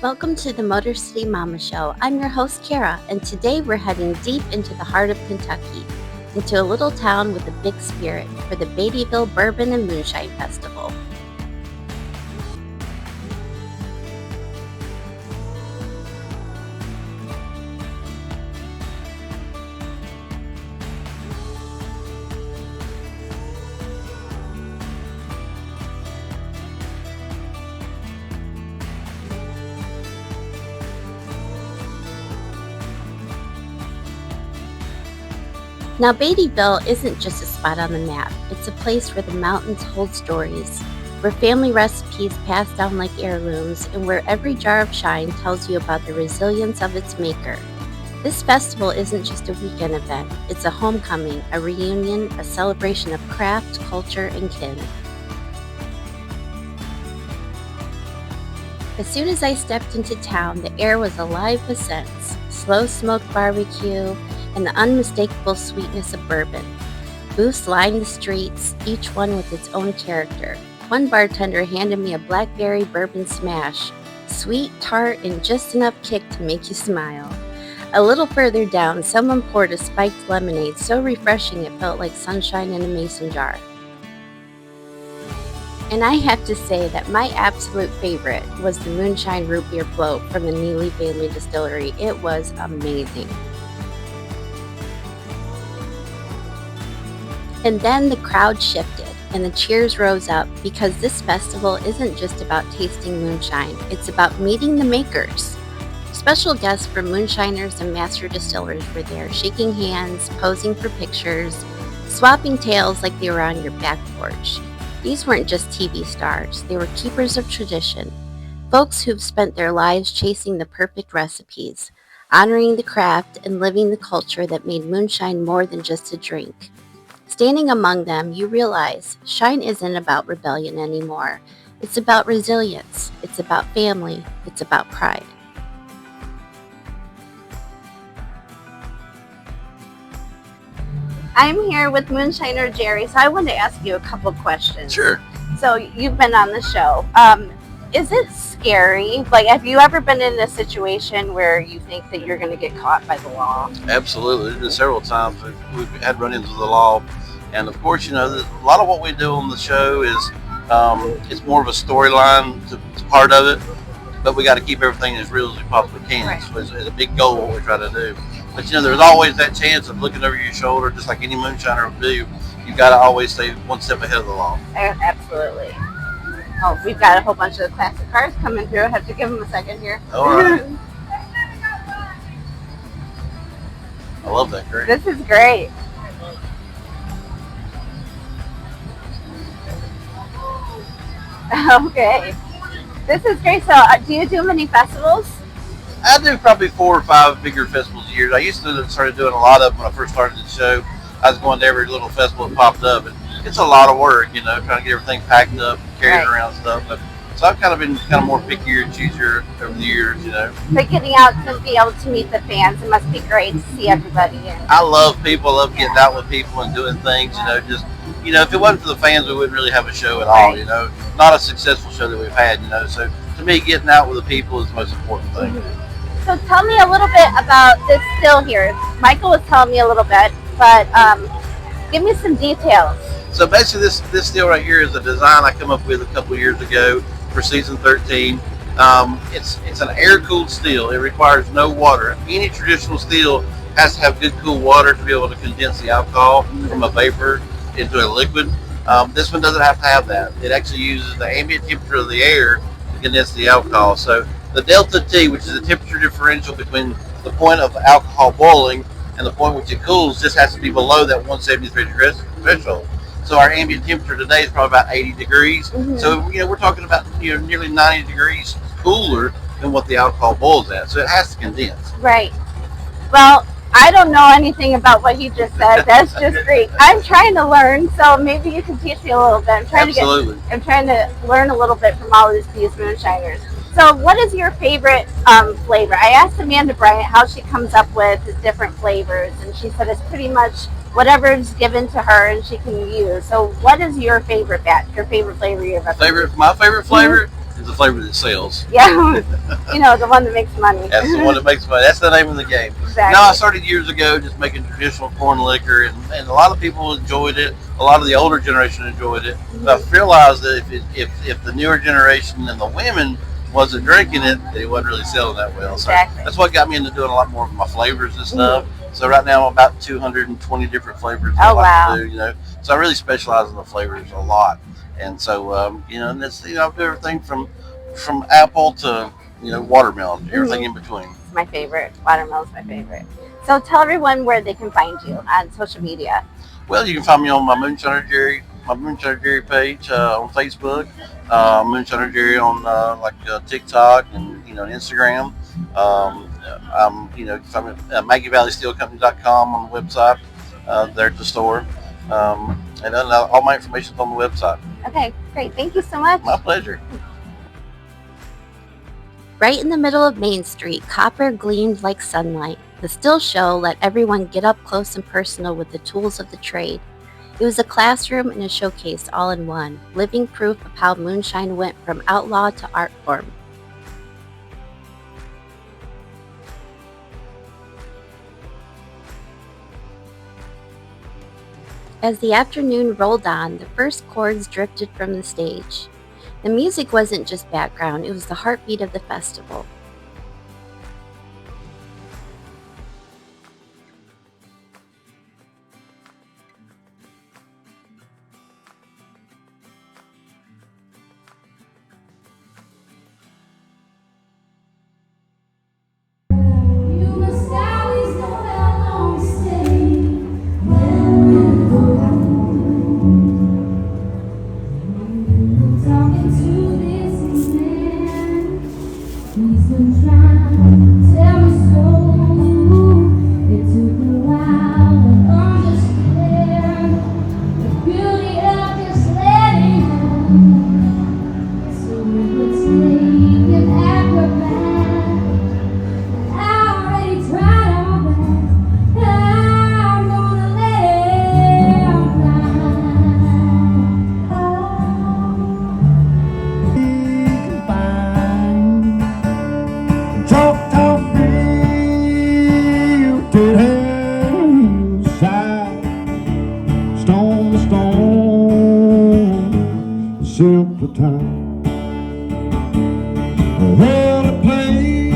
Welcome to the Motor City Mama Show. I'm your host, Kara, and today we're heading deep into the heart of Kentucky, into a little town with a big spirit for the Beattyville Bourbon and Moonshine Festival. Now, Beattyville isn't just a spot on the map. It's a place where the mountains hold stories, where family recipes pass down like heirlooms, and where every jar of shine tells you about the resilience of its maker. This festival isn't just a weekend event. It's a homecoming, a reunion, a celebration of craft, culture, and kin. As soon as I stepped into town, the air was alive with scents, slow-smoked barbecue, and the unmistakable sweetness of bourbon. Booths lined the streets, each one with its own character. One bartender handed me a blackberry bourbon smash, sweet, tart, and just enough kick to make you smile. A little further down, someone poured a spiked lemonade so refreshing it felt like sunshine in a mason jar. And I have to say that my absolute favorite was the Moonshine root beer float from the Neely Family Distillery. It was amazing. And then the crowd shifted and the cheers rose up because this festival isn't just about tasting moonshine, it's about meeting the makers. Special guests from moonshiners and master distillers were there, shaking hands, posing for pictures, swapping tales like they were on your back porch. These weren't just TV stars, they were keepers of tradition, folks who've spent their lives chasing the perfect recipes, honoring the craft and living the culture that made moonshine more than just a drink. Standing among them, you realize shine isn't about rebellion anymore. It's about resilience. It's about family. It's about pride. I'm here with Moonshiner Jerry, so I wanted to ask you a couple questions. Sure. So you've been on the show. Is it scary? Like, have you ever been in a situation where you think that you're going to get caught by the law? Absolutely. There's been several times we've had run-ins with the law. And of course, a lot of what we do on the show is it's more of a storyline to part of it, but we got to keep everything as real as we possibly can. Right. So it's a big goal what we try to do. But there's always that chance of looking over your shoulder, just like any moonshiner would do. You got to always stay one step ahead of the law. Absolutely. Oh, we've got a whole bunch of classic cars coming through. I have to give them a second here. All right. I love that. Great. This is great. Okay. This is great. So, do you do many festivals? I do probably 4 or 5 bigger festivals a year. I used to started doing a lot of them when I first started the show. I was going to every little festival that popped up. And it's a lot of work, trying to get everything packed up, carrying around stuff. So I've kind of been more pickier and choosier over the years, But getting out to be able to meet the fans, it must be great to see everybody. I love people. I love getting out with people and doing things, if it wasn't for the fans, we wouldn't really have a show at all, Not a successful show that we've had, So to me, getting out with the people is the most important thing. Mm-hmm. So tell me a little bit about this still here. Michael was telling me a little bit, but give me some details. So basically, this still right here is a design I come up with a couple of years ago for season 13. It's an air-cooled steel. It requires no water. Any traditional steel has to have good cool water to be able to condense the alcohol from a vapor into a liquid. This one doesn't have to have that. It actually uses the ambient temperature of the air to condense the alcohol. So the delta T, which is the temperature differential between the point of alcohol boiling and the point which it cools, just has to be below that 173 degree threshold. So our ambient temperature today is probably about 80 degrees. Mm-hmm. So we're talking about nearly 90 degrees cooler than what the alcohol boils at. So it has to condense. Right. Well, I don't know anything about what he just said. That's just great. I'm trying to learn, so maybe you can teach me a little bit. I'm trying to learn a little bit from all of these moonshiners. So what is your favorite flavor? I asked Amanda Bryant how she comes up with the different flavors, and she said it's pretty much whatever is given to her and she can use. So what is your favorite batch, your favorite flavor you've ever used? My favorite flavor? is the flavor that sells. Yeah, the one that makes money. That's the one that makes money. That's the name of the game. Exactly. Now, I started years ago just making traditional corn liquor, and a lot of people enjoyed it. A lot of the older generation enjoyed it. Mm-hmm. But I realized that if the newer generation and the women wasn't drinking it, it wasn't really selling that well. So Exactly. that's what got me into doing a lot more of my flavors and stuff. Mm-hmm. So right now I'm about 220 different flavors I like wow. to do. So I really specialize in the flavors a lot. And so and it's I do everything from apple to watermelon, everything in between. It's my favorite. Watermelon's my favorite. So tell everyone where they can find you on social media. Well, you can find me on my Moonshiner Jerry page on Facebook, Moonshiner Jerry on TikTok and Instagram. You can find me at MaggieValleySteelCompany.com on the website. There at the store, and then all my information is on the website. Okay, great. Thank you so much. My pleasure. Right in the middle of Main Street, copper gleamed like sunlight. The still show let everyone get up close and personal with the tools of the trade. It was a classroom and a showcase all in one, living proof of how moonshine went from outlaw to art form. As the afternoon rolled on, the first chords drifted from the stage. The music wasn't just background, it was the heartbeat of the festival. Simple time. Well, the place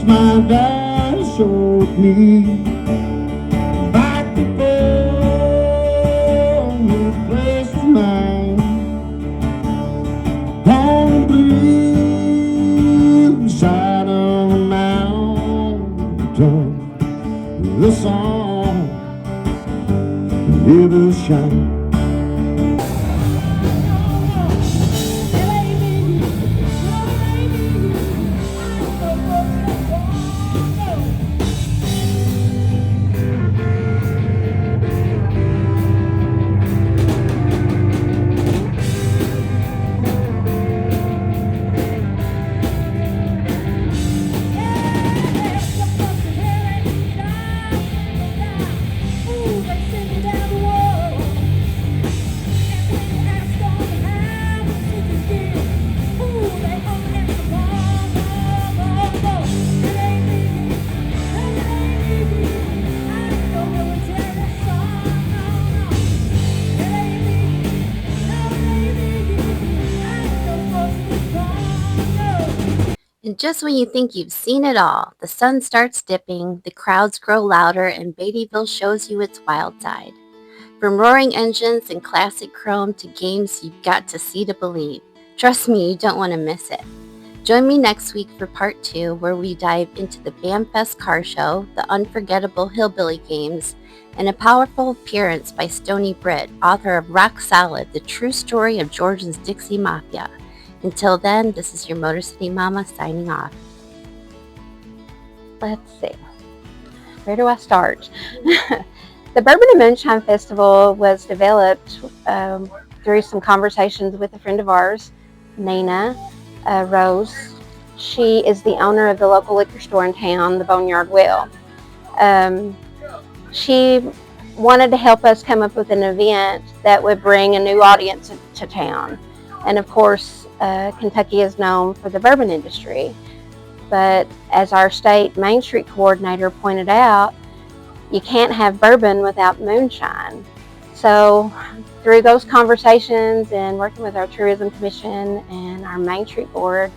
my dad showed me back before this place was mine. On the blue side of the mountain, the sun, it will shine. And just when you think you've seen it all, the sun starts dipping, the crowds grow louder, and Beattyville shows you its wild side. From roaring engines and classic chrome to games you've got to see to believe. Trust me, you don't want to miss it. Join me next week for part 2, where we dive into the BAMFest car show, the unforgettable hillbilly games, and a powerful appearance by Stony Britt, author of Rock Solid, the true story of Georgia's Dixie Mafia. Until then, this is your Motor City Mama signing off. Let's see. Where do I start? The Bourbon and Moonshine Festival was developed through some conversations with a friend of ours, Nina Rose. She is the owner of the local liquor store in town, the Boneyard Well. She wanted to help us come up with an event that would bring a new audience to town. And of course, Kentucky is known for the bourbon industry. But as our state Main Street coordinator pointed out, you can't have bourbon without moonshine. So through those conversations and working with our Tourism Commission and our Main Street Board,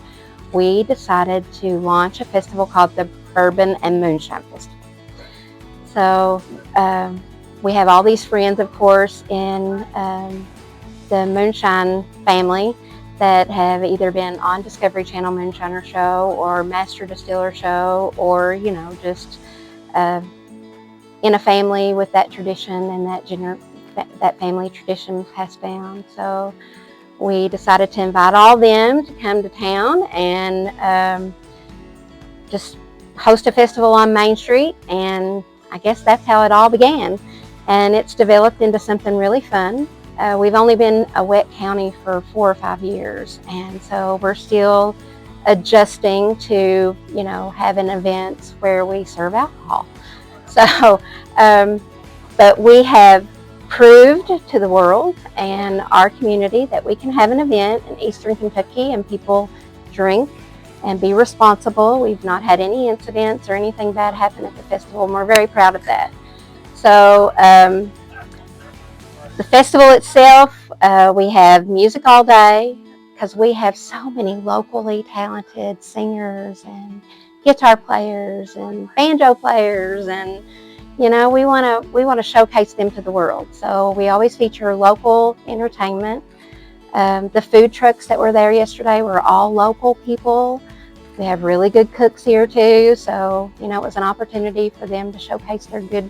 we decided to launch a festival called the Bourbon and Moonshine Festival. So we have all these friends, of course, in the Moonshine family that have either been on Discovery Channel Moonshiner Show or Master Distiller Show, or just in a family with that tradition and that family tradition passed down. So we decided to invite all them to come to town and just host a festival on Main Street, and I guess that's how it all began. And it's developed into something really fun. We've only been a wet county for 4 or 5 years, and so we're still adjusting to, having events where we serve alcohol. So, but we have proved to the world and our community that we can have an event in Eastern Kentucky and people drink and be responsible. We've not had any incidents or anything bad happen at the festival, and we're very proud of that. So the festival itself, we have music all day because we have so many locally talented singers and guitar players and banjo players, and we want to showcase them to the world. So we always feature local entertainment. The food trucks that were there yesterday were all local people. We have really good cooks here too, so it was an opportunity for them to showcase their good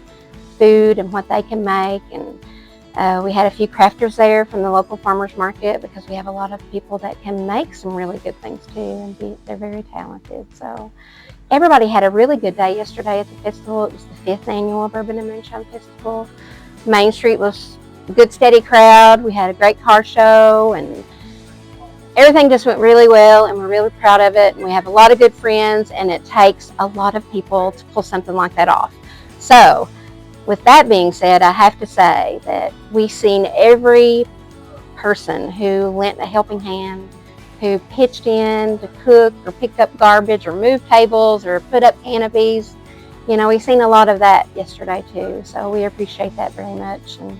food and what they can make. And we had a few crafters there from the local farmers market, because we have a lot of people that can make some really good things too, and they're very talented. So everybody had a really good day yesterday at the festival. It was the 5th annual Bourbon and Moonshine Festival. Main Street was a good, steady crowd. We had a great car show, and everything just went really well, and we're really proud of it. And we have a lot of good friends, and it takes a lot of people to pull something like that off. So with that being said, I have to say that we've seen every person who lent a helping hand, who pitched in to cook or pick up garbage or move tables or put up canopies. We've seen a lot of that yesterday too. So we appreciate that very much. And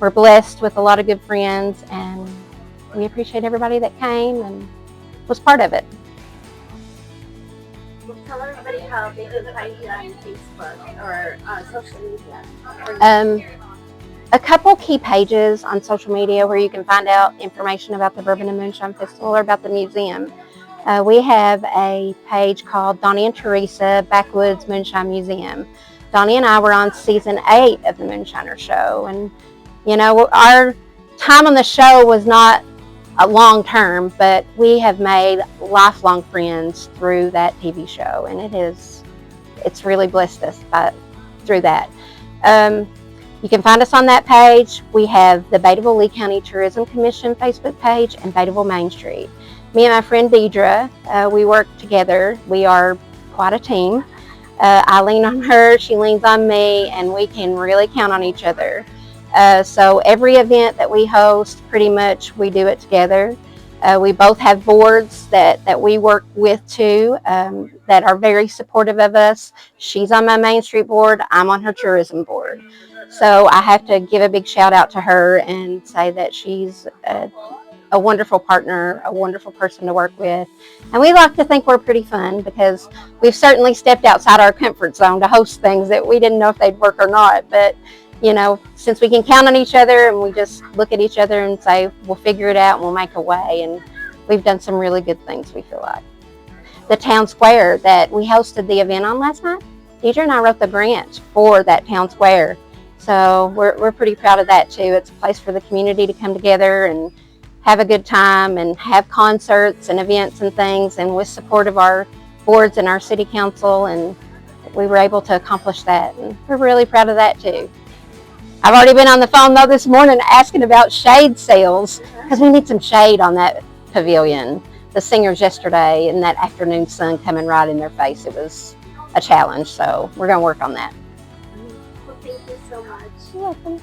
we're blessed with a lot of good friends, and we appreciate everybody that came and was part of it. Well, tell everybody how they can find you on Facebook or social media. A couple key pages on social media where you can find out information about the Bourbon and Moonshine Festival or about the museum. We have a page called Donnie and Teresa Backwoods Moonshine Museum. Donnie and I were on season 8 of the Moonshiner Show, and our time on the show was not a long term, but we have made lifelong friends through that TV show, and it's really blessed us through that. You can find us on that page. We have the Beattyville Lee County Tourism Commission Facebook page and Beattyville Main Street. Me and my friend Deidre, we work together. We are quite a team. I lean on her, she leans on me, and we can really count on each other. So every event that we host, pretty much we do it together. We both have boards that we work with too, that are very supportive of us. She's on my Main Street board, I'm on her tourism board. So I have to give a big shout out to her and say that she's a wonderful partner, a wonderful person to work with. And we like to think we're pretty fun, because we've certainly stepped outside our comfort zone to host things that we didn't know if they'd work or not. But since we can count on each other and we just look at each other and say, we'll figure it out and we'll make a way. And we've done some really good things, we feel like. The town square that we hosted the event on last night, Deidre and I wrote the grant for that town square. So we're pretty proud of that too. It's a place for the community to come together and have a good time and have concerts and events and things, and with support of our boards and our city council, and we were able to accomplish that, and we're really proud of that too. I've already been on the phone though this morning asking about shade sales, because we need some shade on that pavilion. The singers yesterday, and that afternoon sun coming right in their face, it was a challenge, so we're going to work on that. Well, thank you so much. You're welcome.